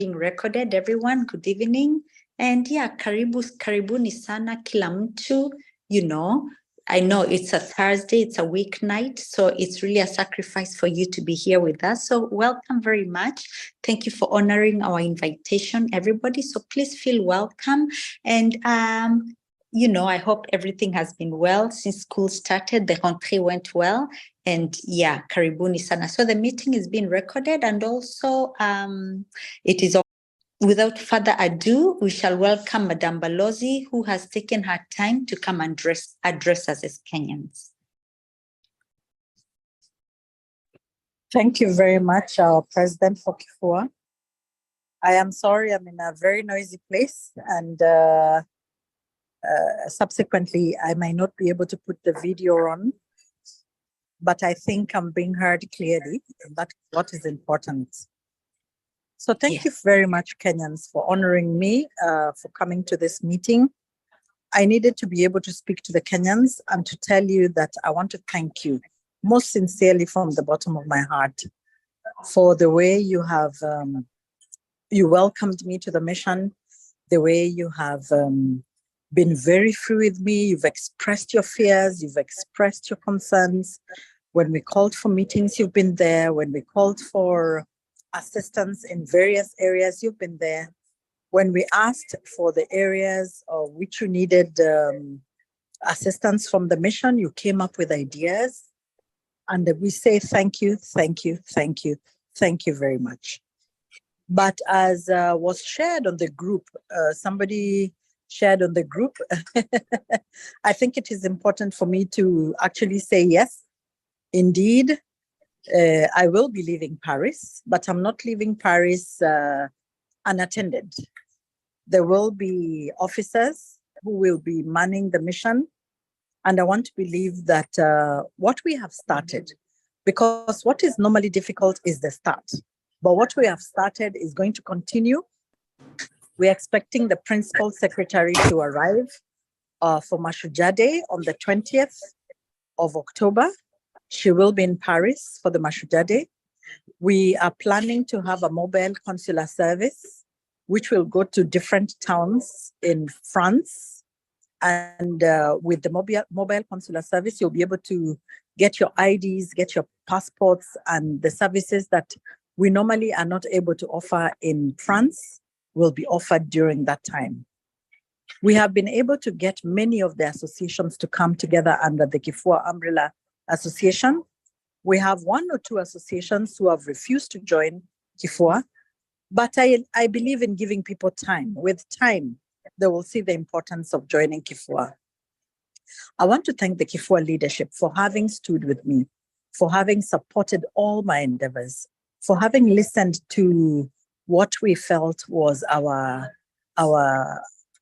being recorded, everyone. Good evening. And yeah, karibuni sana kila mtu, I know it's a Thursday, it's a weeknight, so it's really a sacrifice for you to be here with us. So welcome very much. Thank you for honoring our invitation, everybody. So please feel welcome. And I hope everything has been well since school started. The rentrée went well. And yeah, karibuni sana. So the meeting is being recorded, and also it is. Without further ado, we shall welcome Madame Balozi, who has taken her time to come and address us as Kenyans. Thank you very much, our President for Kifua. I am sorry, I'm in a very noisy place, and subsequently, I might not be able to put the video on, but I think I'm being heard clearly, and that's what is important. So thank you very much, Kenyans, for honoring me, for coming to this meeting. I needed to be able to speak to the Kenyans and to tell you that I want to thank you most sincerely from the bottom of my heart for the way you have, you welcomed me to the mission, the way you have been very free with me. You've expressed your fears, you've expressed your concerns. When we called for meetings, you've been there. When we called for assistance in various areas, you've been there. When we asked for the areas of which you needed assistance from the mission, you came up with ideas. And we say thank you, thank you, thank you, thank you very much. But as was shared on the group, somebody shared on the group, I think it is important for me to actually say yes, indeed, I will be leaving Paris, but I'm not leaving Paris unattended. There will be officers who will be manning the mission. And I want to believe that what we have started, because what is normally difficult is the start, but what we have started is going to continue. We're expecting the principal secretary to arrive for Mashujaa Day on the 20th of October. She will be in Paris for the Mashujaa Day. We are planning to have a mobile consular service, which will go to different towns in France. And with the mobile consular service, you'll be able to get your IDs, get your passports, and the services that we normally are not able to offer in France will be offered during that time. We have been able to get many of the associations to come together under the Kifua umbrella association. We have one or two associations who have refused to join Kifua, but I believe in giving people time. With time, they will see the importance of joining Kifua. I want to thank the Kifua leadership for having stood with me, for having supported all my endeavors, for having listened to what we felt was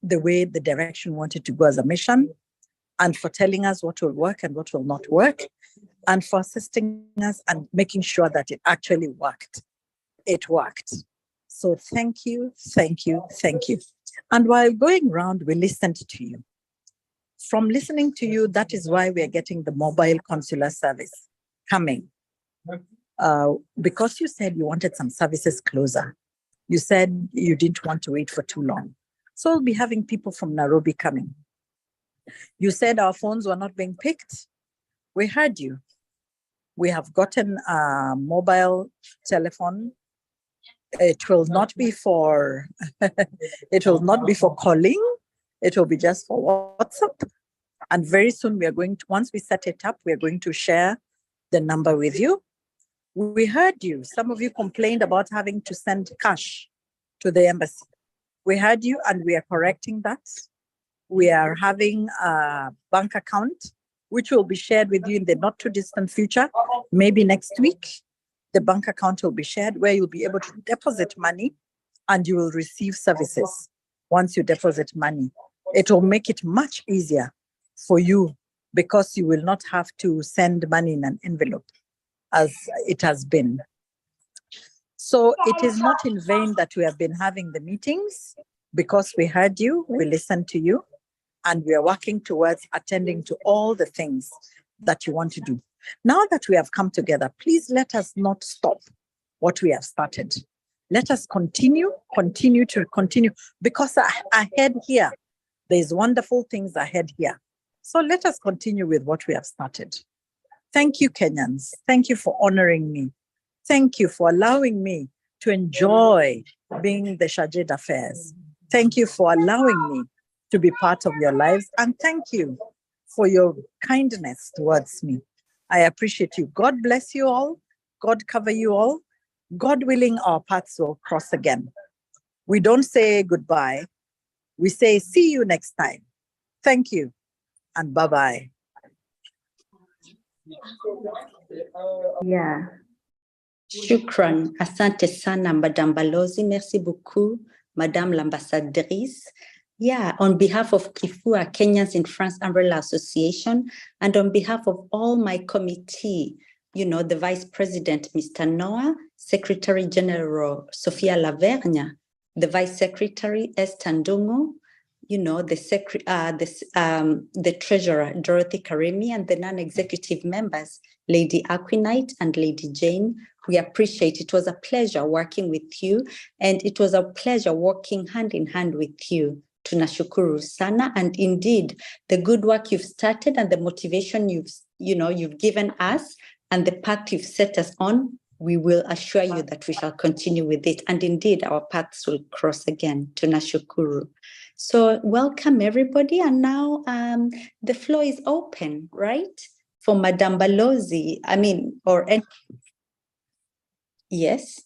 the way the direction wanted to go as a mission, and for telling us what will work and what will not work, and for assisting us and making sure that it actually worked. It worked. So thank you, thank you, thank you. And while going around, we listened to you. From listening to you, that is why we are getting the mobile consular service coming. Because you said you wanted some services closer. You said you didn't want to wait for too long. So we'll be having people from Nairobi coming. You said our phones were not being picked. We heard you. We have gotten a mobile telephone. It will not be for it will not be for calling. It will be just for WhatsApp. And very soon we are going to, once we set it up, we are going to share the number with you. We heard you. Some of you complained about having to send cash to the embassy. We heard you, and we are correcting that. We are having a bank account, which will be shared with you in the not too distant future, maybe next week. The bank account will be shared where you'll be able to deposit money and you will receive services once you deposit money. It will make it much easier for you because you will not have to send money in an envelope as it has been. So it is not in vain that we have been having the meetings, because we heard you, we listened to you, and we are working towards attending to all the things that you want to do. Now that we have come together, please let us not stop what we have started. Let us continue, because ahead here, there's wonderful things ahead here. So let us continue with what we have started. Thank you, Kenyans. Thank you for honoring me. Thank you for allowing me to enjoy being the chargé d'affaires. Thank you for allowing me to be part of your lives. And thank you for your kindness towards me. I appreciate you. God bless you all. God cover you all. God willing, our paths will cross again. We don't say goodbye. We say see you next time. Thank you and bye-bye. Yeah. Shukran. Asante sana, Madame Balozi. Merci beaucoup, Madame l'Ambassadrice. Yeah, on behalf of Kifua, Kenyans in France Umbrella Association, and on behalf of all my committee, the Vice President, Mr. Noah, Secretary General Sophia Lavergne, the Vice Secretary, Esther Ndungu, the Treasurer, Dorothy Karimi, and the non-executive members, Lady Aquinite and Lady Jane. We appreciate it. It was a pleasure working with you, and it was a pleasure working hand in hand with you. Tunashukuru sana, and indeed, the good work you've started and the motivation you've given us and the path you've set us on, we will assure you that we shall continue with it. And indeed, our paths will cross again. Tunashukuru. So welcome, everybody. And now the floor is open, right? For Madame Balozi. Yes.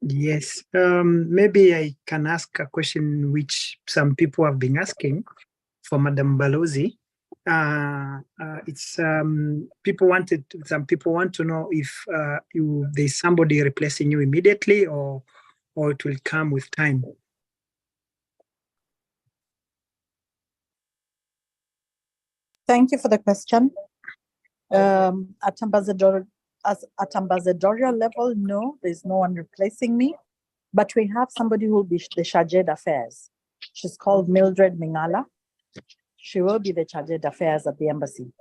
Yes. Maybe I can ask a question which some people have been asking for Madame Balozi. It's some people want to know if there's somebody replacing you immediately or it will come with time. Thank you for the question. At ambassadorial level, no, there's no one replacing me, but we have somebody who will be the chargé d'affaires. She's called Mildred Mingala. She will be the chargé d'affaires at the embassy.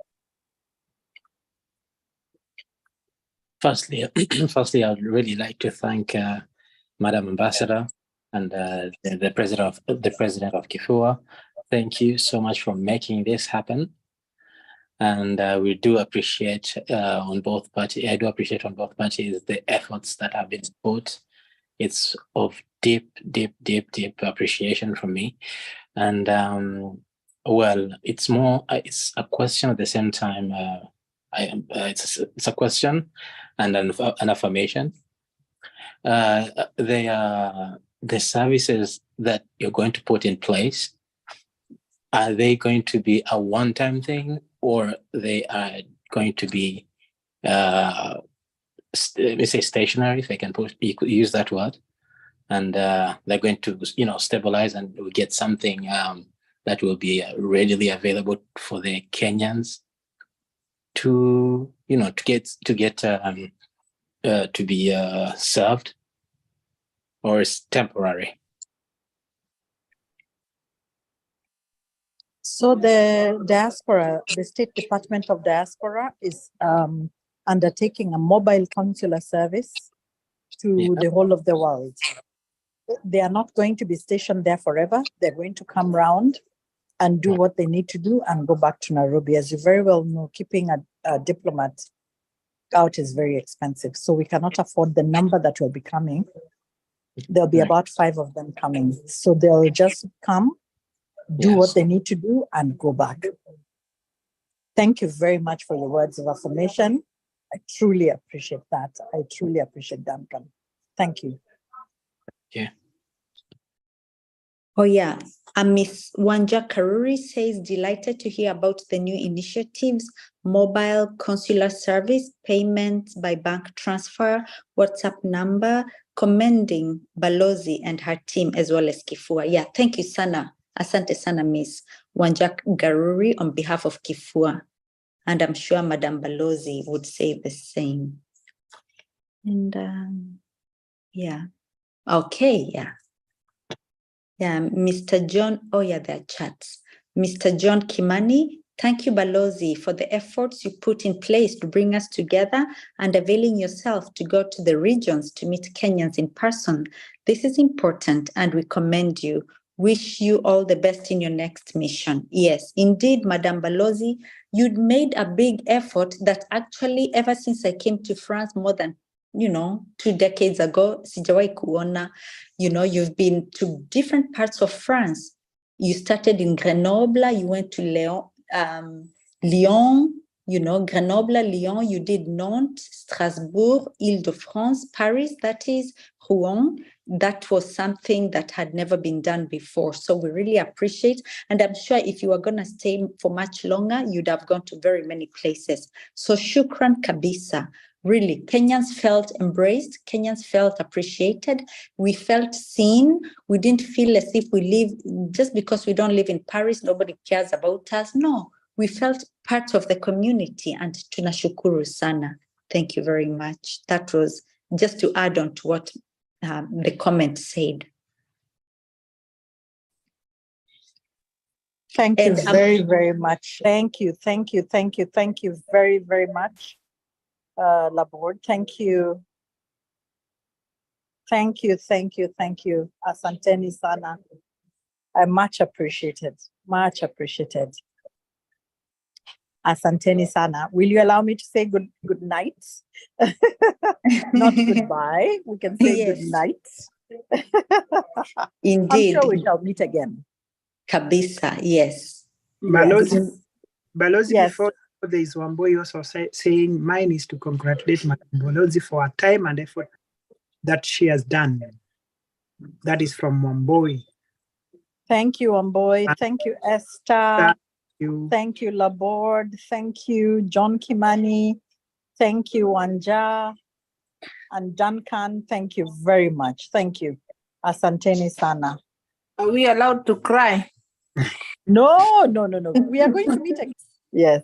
Firstly, I'd really like to thank Madam Ambassador and the president of Kifua. Thank you so much for making this happen. And we do appreciate on both parties. I do appreciate on both parties the efforts that have been put. It's of deep appreciation from me. And well, it's a question at the same time. It's a question and an affirmation. The services that you're going to put in place, are they going to be a one-time thing, or they are going to be, let me say, stationary, if I can use that word, and they're going to, stabilize and we get something that will be readily available for the Kenyans to be served, or is temporary? So the diaspora, the State Department of Diaspora is undertaking a mobile consular service to the whole of the world. They are not going to be stationed there forever. They're going to come round and do what they need to do and go back to Nairobi. As you very well know, keeping a diplomat out is very expensive. So we cannot afford the number that will be coming. There'll be about 5 of them coming. So they'll just come, do what they need to do, and go back. Thank you very much for your words of affirmation. I truly appreciate that. I truly appreciate Duncan. Thank you. Yeah. Oh, yeah. Miss Wanja Karuri says, delighted to hear about the new initiatives, mobile consular service, payments by bank transfer, WhatsApp number, commending Balozi and her team as well as Kifua. Yeah, thank you, Sana. Asante Sana, Miss Wanja Karuri, on behalf of Kifua. And I'm sure Madame Balozi would say the same. And yeah. Okay, yeah. Yeah, Mr. John, there are chats. Mr. John Kimani, thank you, Balozi, for the efforts you put in place to bring us together and availing yourself to go to the regions to meet Kenyans in person. This is important, and we commend you. Wish you all the best in your next mission. Yes, indeed, Madame Balozi, you'd made a big effort that actually, ever since I came to France more than 2 decades ago, sijawahi kuona. You've been to different parts of France. You started in Grenoble, you went to Lyon, Grenoble, Lyon, you did Nantes, Strasbourg, Île-de-France, Paris, that is, Rouen. That was something that had never been done before. So we really appreciate, and I'm sure if you were going to stay for much longer, you'd have gone to very many places. So shukran kabisa. Really, Kenyans felt embraced. Kenyans felt appreciated. We felt seen. We didn't feel as if we live, just because we don't live in Paris, nobody cares about us. No, we felt part of the community, and tunashukuru sana. Thank you very much. That was just to add on to what the comment said. Thank you very, very much. Thank you very, very much, Laborde. Thank you. Asanteni sana. Much appreciated. Asanteni sana. Will you allow me to say good night? Not goodbye. We can say Yes. good night. Indeed. I'm sure we shall meet again. Kabisa, yes. Balozi, Yes. before there is Wamboi also saying mine is to congratulate Madam Balozi for her time and effort that she has done. That is from Wamboi. Thank you, Wamboi. Thank you, Esther. Thank you, Laborde. Thank you, John Kimani. Thank you, Wanja. And Duncan, thank you very much. Thank you. Asanteni sana. Are we allowed to cry? No. We are going to meet again. Yes.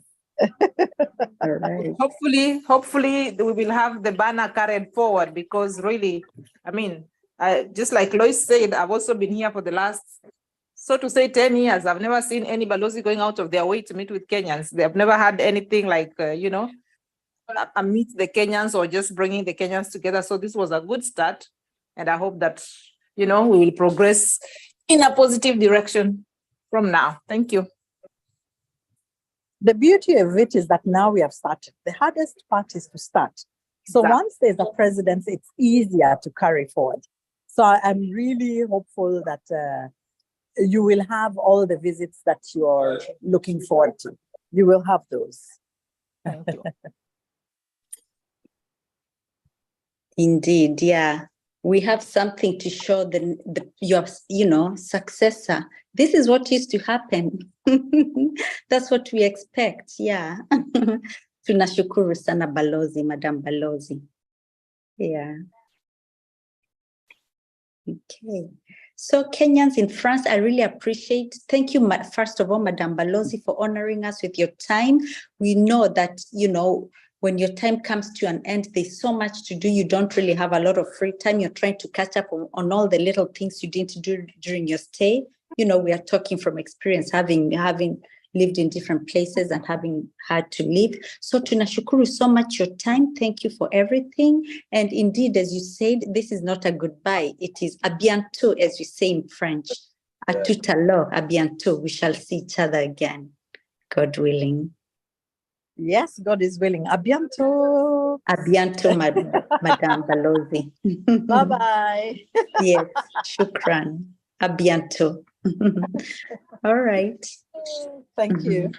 All right. Hopefully we will have the banner carried forward, because really, I mean, just like Lois said, I've also been here for the last, so to say, 10 years. I've never seen any Balozi going out of their way to meet with Kenyans. They've never had anything like, meet the Kenyans or just bringing the Kenyans together. So this was a good start. And I hope that, we will progress in a positive direction from now. Thank you. The beauty of it is that now we have started. The hardest part is to start. So once there's a precedence, it's easier to carry forward. So I'm really hopeful that you will have all the visits that you're looking forward to. You will have those. Thank you. Indeed, yeah. We have something to show your successor. This is what used to happen. That's what we expect, yeah. Tunashukuru sana Balozi, Madam Balozi. Yeah. Okay. So Kenyans in France, I really appreciate. Thank you, first of all, Madam Balozi, for honoring us with your time. We know that, when your time comes to an end, there's so much to do. You don't really have a lot of free time. You're trying to catch up on all the little things you didn't do during your stay. We are talking from experience, having lived in different places and having had to leave. So tunashukuru so much your time. Thank you for everything. And indeed, as you said, this is not a goodbye. It is a bientôt, as you say in French. A tout à l'heure, a bientôt. We shall see each other again, God willing. Yes, God is willing. A bientôt. A bientôt, Madame Balozi. Bye-bye. Yes, shukran. A bientôt. All right. Thank you.